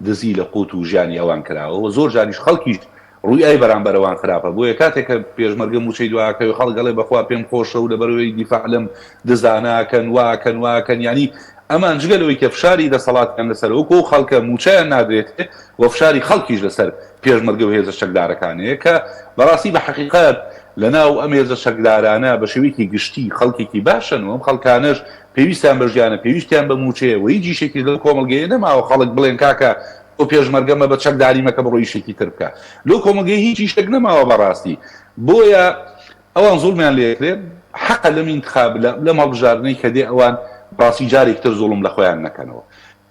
دزی لە قوت و ژیانی ئەوان کراوە. زۆر جاریش خەڵکیش ڕووی ئای بەرامبەرەوان خراپە. بۆیە کاتێک کە پێشمەرگە موچەی دواکەوی خەڵک گەڵێ بەخوا پێم خۆشە و لەبەرەوەی دیفاع لەم دزاناکەن واکەن یعنی ئەمان جگەلەوەی کە فشاری دەسەڵاتیان لەسەر وەکو خەڵکە موچەیان نادرێت و فشاری خەڵکیش لەسەر پێشمەرگە و هێزە چەکدارەکانەیە کە بەڕاستی بە حەقیقەت لە ناو ئەم هێزە چەکدارانە بە شێوەیەکی گشتی خەڵکێکی باشن و ئەم خەڵکانەش پێویستیان بە ژیانە، پێویستیان بە موچەیە و هیچ ئیشێکی لەو کۆمەڵگەیە نەماوە خەڵک بڵێن کاکە ئەو پێشمەرگەمە بە چەکداری مەکە بڕۆ ئیشێکی تر بکە. لەو کۆمەڵگەی هیچ ئیشێک نەماوە بەڕاستی. بۆیە ئەوان زوڵمیان لێکرێت حەقە لەم ئینتخاب لەم هەڵبژاردنەی کە دێ ئەوان بەڕاستی جارێکتر زوڵم لە خۆیان نەکەنەوە.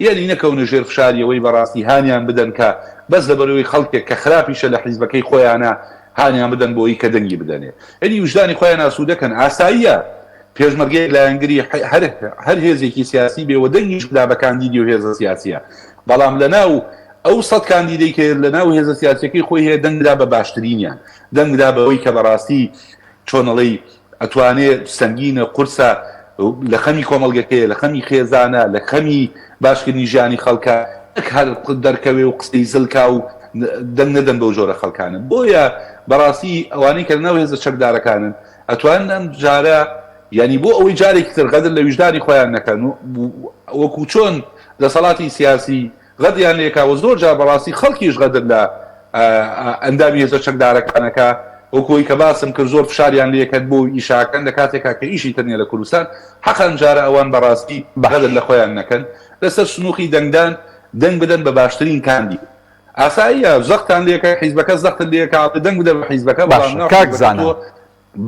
یعنی نەکەونە ژێر فشاریەوەی بەڕاستی هانیان بدەن کە بەس لەبەرەوەی خەڵکێک کە خراپیشە لە حیزبەکەی خۆیانە هانیان بدەن بۆی کە دەنگی بدەنێ. یعنی وجدانی خۆیان ئاسوودەکەن. ئاساییە پێشمەرگەیەک لایەنگری هەر هێزێکی سیاسی بێ و دەنگیش بدا بە کاندیدی و هێزە سیاسیە، بەڵام لە ناو ئەو 100 کاندیدەی کە لە ناو هێزە سیاسیەکەی خۆی هەیە دەنگدا بە باشترینیان، دەنگدا بەوەی کە بەڕاستی چۆنەڵی ئەتوانێت سەنگینە قورسە لە خەمی کۆمەڵگەکەیە، لە خەمی خێزانە، لە خەمی باشکردنی ژیانی خەڵکە هەر دەرکەوێ و قسەی زلکا و دەنگ نەدەن بەو جۆرە خەڵکانن. بۆیە بەڕاستی ئەوانەی کە لەناو هێزە چەکدارەکانن ئەتوانن ئەم جارە یعنی بۆ ئەوەی جارێکی تر غەدر لە ویژدانی خۆیان نەکەن و وەکو چۆن دەسەڵاتی سیاسی غەدیان لێکاوە زۆر جار بەڕاستی خەڵکیش غەدر لە ئەندامی هێزە چەکدارەکانەکە وەکوی کە باسم کرد زۆر فشاریان لێکرد بۆ ئیشاکەن لە کاتێکا کە ئیشی تەنیا لە کوردستان حەقەن جارە ئەوان بەڕاستی غەدر لە خۆیان نەکەن لەسەر سنووخی دەنگدان دەنگ بدەن بە باشترین کاندی. ئاساییە زەختان لێکە حیزبەکە زەختت لێکا دەنگ بدە بە حیزبەکە، بەڵام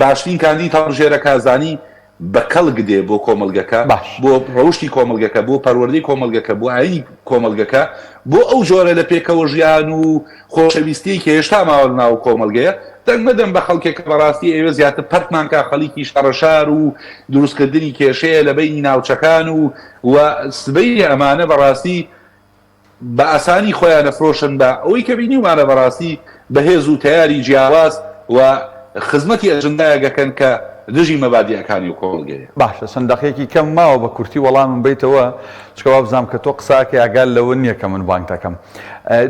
باشترین کاندی هەڵبژێرە کازانی بە کەڵک دێ بۆ کۆمەلگەکە بۆ ڕەوشی کۆمەلگەکە بۆ پەروەردەی کۆمەلگەکە بۆ ئاینی کۆمەلگەکە بۆ ئەو جۆرە لە پێکەوە ژیان و خۆشەویستی کە هێشتا ماوە ناو کۆمەلگەیە دەنگمەدەم بە خەڵکێکە بەڕاستی ئێوە زیاتر پەرتمان کا خەڵکی شەڕەشار و دروستکردنی کێشەیە لە بینی ناوچەکان و سبەی ئەمانە بەڕاستی بە ئاسانی خۆیان نەفرۆشن بە ئەوەی کە بینیمانە بەڕاستی بەهێز و تیاری جیاواز و خزمەتی ئەجندایەکەن کە دژی مەبادیەکانی و کۆمەلگەیە. باشە سندەقێکی کەم ماوە بە کورتی وەڵامم بیتەوە چکەوا بزانم کە تۆ قساکە ئاگال لەوە نییە کە من بانگ دەکەم.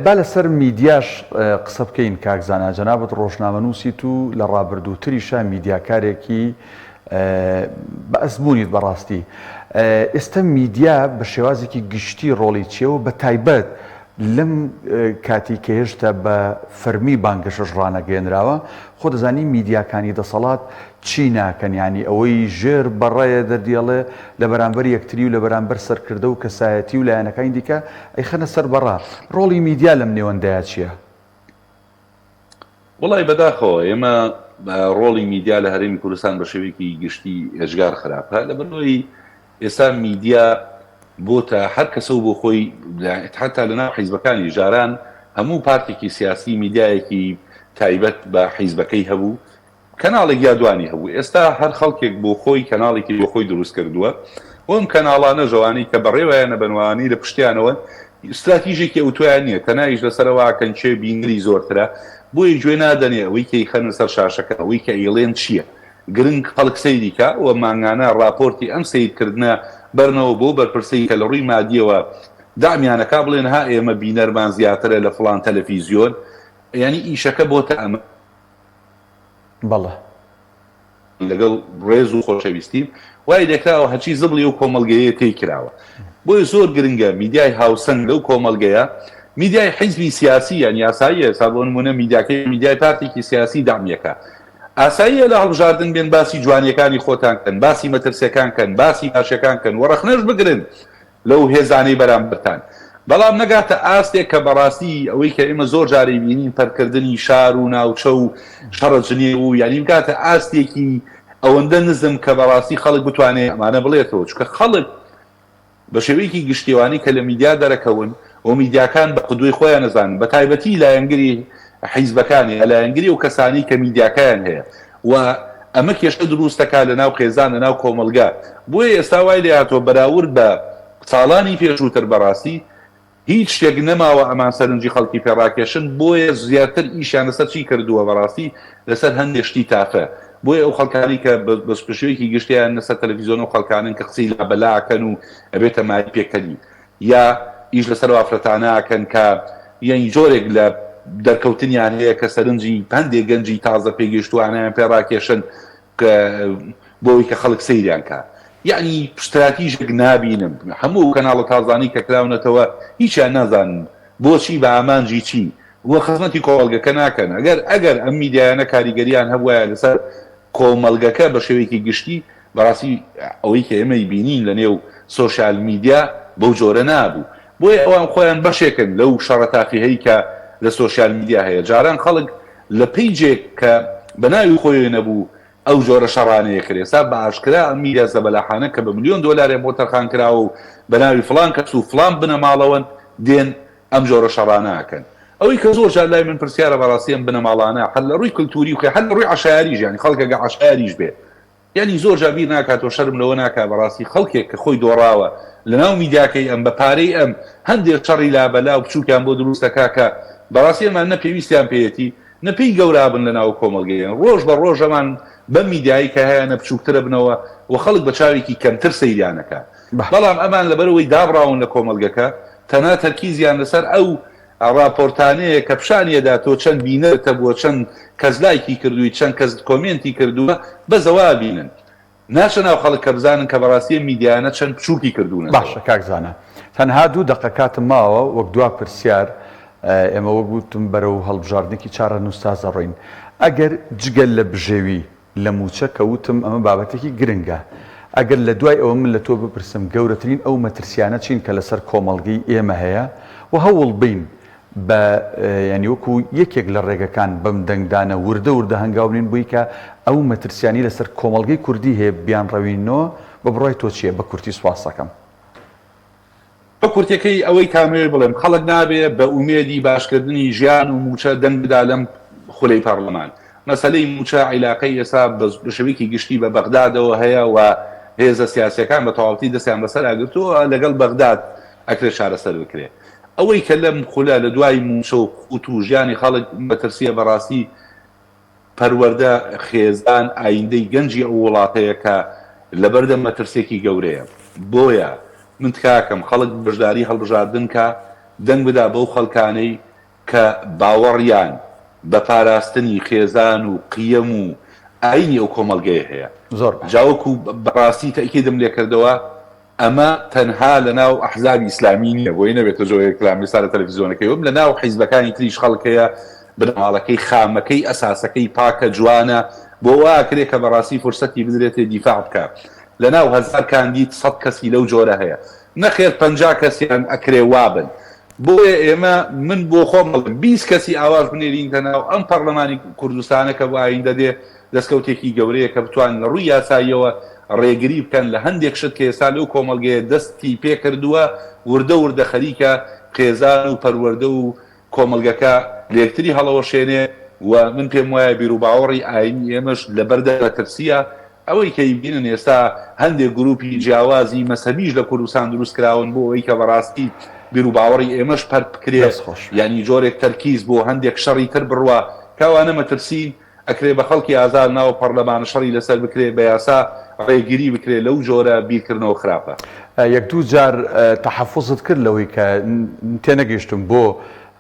با لەسەر میدیاش قسە بکەین کاکزانە جەنابەت ڕۆژنامەنووسیت و لە ڕابردووتریشە میدیاکارێکی بە ئەزممویت بەڕاستی. ئێستا میدیا بە شێوازێکی گشتی ڕۆڵی چیەوە بە تایبەت لەم کاتی کە هێشتا بە فەرمی بانگەشەش ڕانەگەێنراوە خۆ دەزانی میدیاکانی دەسەڵات چی ناکەن ینی ئەوەی ژێر بەڕێیە دەردیێڵێ لە بەرامبەر یەکتری و لە بەرامبەر سەرکردە و کەسایەتی و لایەنەکانی دیکە ئەی خەنە سەر بەڕا ڕۆڵی میدیا لەم نێوەندایە چییە؟ وڵی بەداخەوە ئێمە ڕۆڵی میدیا لە هەرێمی کوردستان بە شێوەیەکی گشتی هێژگار خراپە لە بەرەوەی ئێستا میدیا بۆتە هەر کەسە و بۆ خۆی حتا لەناو حیزبەکانی ژاران هەموو پارتێکی سیاسی میدیایەکی تایبەت بە حیزبەکەی هەبوو کەناڵێک یادوانی هەبوو ئێستا هەر خەڵکێک بۆ خۆی کەناڵێکی بۆ خۆی دروست کردووە ئەم کەناڵانە ژەوانی کە بەڕێوەیانە بنوانی لە پشتیانەوە استراتیژێکی ئەوتویان نییە تەنایش لەسەرەوەکەن چێ بینری زۆرترە بۆی گوێ نادەنێ ئەوەی کەی خەنە سەر شاشەکە ئەوەی کە ئیڵێن چییە گرنگ خەڵک سەیریکە و مانگانە راپۆرتی ئەم سیرکردنە بەرنەوە بۆ بەرپرسی کە لە ڕووی مادیەوە دامیانەکە بڵێن ها ئێمە بینەرمان زیاترە لە فڵان تەلەڤیزیۆن ینی ئیشەکە بۆتە ئەمە بەڵێ لەگەڵ ڕێز و خۆشەویستیم وای دەکراوە هەچی زبڵی و کۆمەلگەیە تێکراوە بۆی زۆر گرنگە میدیای هاوسەنگ لەو کۆمەلگەیە میدیای حیزبی سیاسی یان یاساییە سا بۆ نمونە میدیاکەی میدیای پارتێکی سیاسی دامیەکە ئاساییە لە هەڵبژاردن بێن باسی جوانیەکانی خۆتان کەن باسی مەترسیەکان کەن باسی باشەکان کەن وەڕەخنەش بگرن لەو هێزانەی بەرامبەرتان بەڵام نەگاتە ئاستێک کە بەڕاستی ئەوەی کە ئێمە زۆر جاری بینین پەرکردنی شار و ناوچە و شەڕەجنێ و یانی بگاتە ئاستێکی ئەوەندە نزم کە بەڕاستی خەڵک بتوانێت ئەمانە بڵێتەوە چکە خەڵک بە شێوەیەکی گشتیوانی کە لە میدیا دەرەکەون و میدیاکان بە قودوی خۆیان نەزانن بە تایبەتی لایەنگری حیزبەکانی لایەنگری و کەسانی کە میدیاکەیان هەیە و ئەمە کێشە دروستەکە لە ناو خێزان لە ناو کۆمەلگا بۆیە ئێستا وای لێ هاتۆ بەراورد بە ساڵانی پێشووتر بەڕاستی هیچ شتێک نەماوە ئەمان سەرنجی خەڵکی پێڕاکێشن بۆیە زیاتر ئیشیان لەسەر چی کردووە بەڕاستی لەسەر هەندێک شتی تافە بۆیە ئەو خەڵکانی کە بە پشوویەکی گشتیان لەسەر تەلەڤیزیۆن و خەڵکانن کە قسەی لابەلاکەن و ئەبێتە مای پێکەنی یا ئیش لەسەر ئافرەتانەکەن کە یەنی جۆرێک لە دەرکەوتنیان هەیە کە سەرنجی هەندێک گەنجی تازە پێگەشتوانیان پێڕاکێشن بۆی کە خەڵک سەیریان کە یعنی استراتیژێک نابینم هەموو کەناڵە تازانی کە کراونەتەوە هیچیان نازانن بۆچی بە ئامانجی چی وە خزمەتی کۆمەلگەکە ناکەن ئەگەر ئەم میدیایانە کاریگەریان هەبووایە لەسەر کۆمەلگەکە بە شێوەیەکی گشتی بەڕاستی ئەوەی کە ئێمەی بینین لە نێو سۆشیال میدیا بەو جۆرە نابوو بۆیە ئەوان خۆیان بەشێکن لەو شەڕە تافیهەی کە لە سۆشیال میدیا هەیە جاران خەڵک لە پیجێک کە بەناوی خۆی نەبوو ئەو جۆرە شەڕانەیە کرێسا بە ئاشکرا ئەم میدیا زەبەلاحانە کە بە $1,000,000 بۆ تەرخان کراوە و بەناوی فڵان کەس و فڵان بنە ماڵەوەن دێن ئەم جۆرە شەڕانەکەن ئەوەی کە زۆر جار لای من پرسیارە بەڕاستی ئەم بنە ماڵانە هەر لە ڕووی کولتوری و هەر لە ڕووی عەشایریش یانی خەڵکێکە عەشایریش بێ یعنی زۆر جار بیر ناکاتەوە شەرم لەوە ناکات بەڕاستی خەڵکێک کە خۆی دۆڕاوە لەناو میدیاکەی ئەم بە پارەی ئەم هەندێک شەڕی لابەلا و بچووکیان بۆ دروستەکە کە بەڕاستی ئەمان نە پێویستیان پێیەتی نەپی گەورابن لە ناو کۆمەلگەیان ڕۆژ بە ڕۆژەمان بە میدیایی کە هەیە نە بچووکترە بنەوە و خەڵک بە چاوێکی کەمتر سەیریانەکە بەڵام ئەمان لەبەرەوەی دابڕاون لە کۆمەلگەکە تەنها تەرکیزیان لەسەر ئەو راپۆرتانەیە کە پیشانیەدا تۆ چەند بینەرتە بووە چەند کەس لایکی کردووی چەند کەس کۆمنتی کردووە بەزەوا بینن ناچە ناو خەڵک کە بزانن کە بەڕاستی میدیانە چەند بچووکی کردوونە باشە کاکزانە تەنها 2 دقەکاتم ماوە وەک دوا پرسیار ئێمە وەک گوتم بەرەو هەڵبژاردنێکی چارە نوستازە ڕۆین ئەگەر جگەل لە بژێوی لە موچە کەوتم ئەمە بابەتێکی گرنگە ئەگەر لە دوای ئەوە من لە تۆ بپرسم گەورەترین ئەو مەترسیانە چین کە لەسەر کۆمەڵگەی ئێمە هەیە و هەوڵ بین بە ینی وەکو یەکێک لە ڕێگەکان بەم دەنگدانە وردە هەنگاوبنین بووی کە ئەو مەترسیانی لەسەر کۆمەڵگەی کوردی هەیە بیان ڕەوینەوە بە بڕای تۆ چییە بە کورتی سواسەکەم بە کورتەکەی ئەوەی کامێ بڵێم خەڵک نابێ بە ئومێدی باشکردنی ژیان و موچە دەنگ بدا لەم خولەی پەرلەمان مەسەلەی موچە عیلاقەی ئێستا بە شەوێکی گشتی بە بەغدادەوە هەیە و هێزە سیاسیەکان بە تەواوەتی دەستیان بەسەر ئاگرتووە لەگەڵ بەغداد ئەکرێ چارەسەر بکرێ ئەوەی کە لەم خولە لە دوای موچە و قوت و ژیانی خەڵک بەترسیە بەڕاستی پەروەردە خێزان ئایندەی گەنجی ئەو وڵاتەیە کە لەبەردە مەترسێکی گەورەیە بۆیە من تکاکەم خەڵک بەشداری هەڵبژاردن کە دەنگ بدا بەو خەڵکانەی کە باوەڕیان بە پاراستنی خێزان و قیەم و ئاینی ئەو کۆمەڵگەیە هەیە زۆر جاوەکو بەڕاستی تەکیدم لێ کردەوە ئەمە تەنها لە ناو ئەحزابی ئیسلامی نییە بۆی نەبێتە جۆیەک کلامی سارە تەلەڤیزیۆنەکەیوم لە ناو حیزبەکانی تریش خەڵکەیە بنەماڵەکەی خامەکەی ئەساسەکەی پاکە جوانە بۆ واکرێت کە بەڕاستی فرسەتی بدرێتێ دیفاع بکە لە ناو هەزار کاندید 100 کەسی لەو جۆرە هەیە نەخێر 50 کەسیان ئەکرێ وابن بۆیە ئێمە من بۆ خۆم 20 کەسی ئاواز بنێرینکە ناو ئەم پەرلەمانی کوردستانە کە بۆ ئایندە دێ دەستکەوتێکی گەورەیە کە بتوان ڕووی یاساییەوە ڕێگری بکەن لە هەندێک شت کە ئێستا لەو کۆمەڵگەیە دەستی پێ کردووە وردە خەریکە خێزان و پەروەردە و کۆمەلگەکە لێکتری هەڵەوەشێنێ و من پێم وایە بیر و باوەڕی ئاینی ئێمەش لەبەردە ترسیە ئەوەی کە بینن ئێستا هەندێک گروپی جیاوازی مەسەبیش لە کوردستان دروست کراون بۆ ئەوەی کە بەڕاستی بیر و باوەڕی ئێمەش پەر بکرێت ینی جۆرێک تەرکیز بۆ هەندێک شەڕی تر بڕوە کاوانە مەترسین ئەکرێ بە خەڵکی ئازاد ناوە پەرلەمان شەڕی لەسەر بکرێ بە یاسا ڕێگیری بکرێ لەو جۆرە بیرکردنەوە خراپە یەک دوو جار تەحەفوزت کرد لەوەی کە تێنەگەیشتم بۆ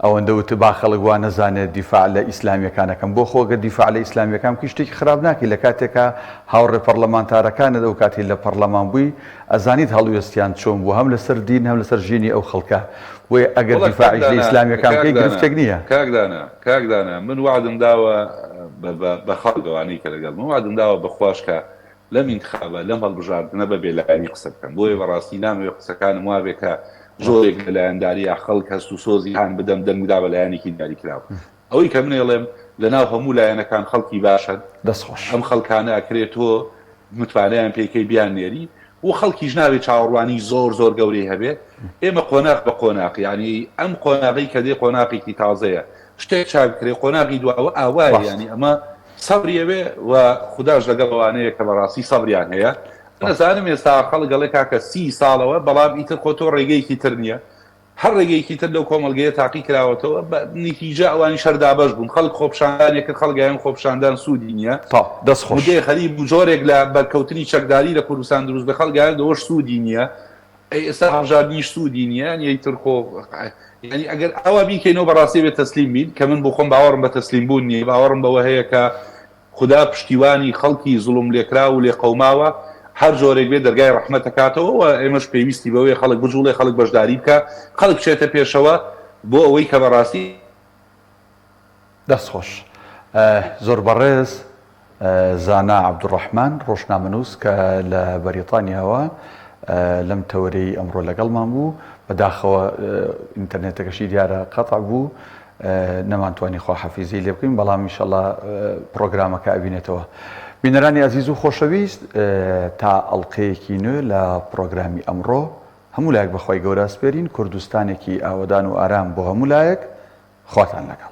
ئەوەندە وت با خەڵک وا نەزانێت دیفاع لە ئیسلامیەکانەکەم بۆ خۆگە دیفاع لە ئیسلامیەکان شتێکی خراپ ناکەی لە کاتێکە هاوڕێ پەرلەمانتارەکانت ئەو کاتی لە پەرلەمان بووی ئەزانیت هەڵوێستیان چۆن بوو هەم لەسەر دین هەم لەسەر ژینی ئەو خەڵکە وێ ئەگەر دیفاعیش لە ئیسلامیەکان بکەی گرفتێک نییە کاکدانە من وعدم داوە بە خەڵکەوانەی کە لەگەڵ من وعدم داوە بەخواش کە لەم ئینتخابە لەم هەڵبژاردنە بەبێ لایەنی قسە بکەم بۆیە بەڕاستی نامەوێت قسەکانم وابێ کە زۆرێک لە لایەنداری خەڵک هەست و سۆزی هاان بدەم دەنگدا بە لایەنێکی دیاری کراوە ئەوەی کە منێڵێم لە ناو هەموو لایەنەکان خەڵکی باشن دەستخۆش ئەم خەڵکانە ئەکرێتەوە متوانیان پێکەی بیان نێری و خەڵکیش ناوێت چاوەڕوانی زۆر گەورەی هەبێت ئێمە قۆناق بە قۆناق ینی ئەم قۆناغی کە دێ قۆناقێکی تازەیە شتێک چاکرێ قۆناقی دواوە ئاوای ینی ئەمە سەبریەوێ و خودداش لەگەڵەوانەیە کە بەڕاستی سەبریان هەیە نەزانم ئێستا خەڵگەڵێ کاکە 30 ساڵەوە بەڵام ئیتر خۆتۆ ڕێگەیەکی تر نییە هەر ڕێگەیەکی تر لەو کۆمەلگەیە تاقی کراوەتەوە بە نیتیجە ئەوانی شەردابەش بوون خەڵک خۆپشاندانێکرد خەڵگایان خۆپشاندان سوودی نییە دەستخۆشێ خەریب و جۆرێک لە بەرکەوتنی چەکداری لە کوردستان دروست بە خەڵگایان دەوەش سوودی نییە ئێستا هەڵبژاردنیش سوودی نییە یەیتر خۆ ینی ئەگەر ئەوە بیکەینەوە بەڕاستی بێت تەسلیم بین کە من بۆ خۆم باوەڕم بە تەسلیم بوون نییە باوەڕم بەوە هەیە کە خدا پشتیوانی خەڵکی زوڵم لێکرا و لێ قەوماوە هەر جۆرێک بێ دەرگای ڕەحمەت دەکاتەوە و ئێمەش پێویستی بەوەی خەڵک بجوڵێ خەڵک بەشداری بکە خەڵک بچێتە پێشەوە بۆ ئەوەی کە بەڕاستی دەستخۆش زۆر بەڕێز زانا عەبدوڕەحمان ڕۆژنامەنووس کە لە بەریتانیاوە لەم تەوەرەی ئەمڕۆ لەگەڵمان بوو بەداخەوە ئینتەرنێتەکەشی دیارە قەتع بوو نەمانتوانی خواحەفیزی لێ بکەین بەڵام ئینشەڵا پرۆگرامەکە ئەبینێتەوە بینەرانی عزیز و خۆشەویست تا ئەڵقەیەکی نوێ لە پرۆگرامی ئەمڕۆ هەموو لایەک بەخوای گەورە سپێرین کوردستانێکی ئاوەدان و ئارام بۆ هەموو لایەک خواتان لەگەڵ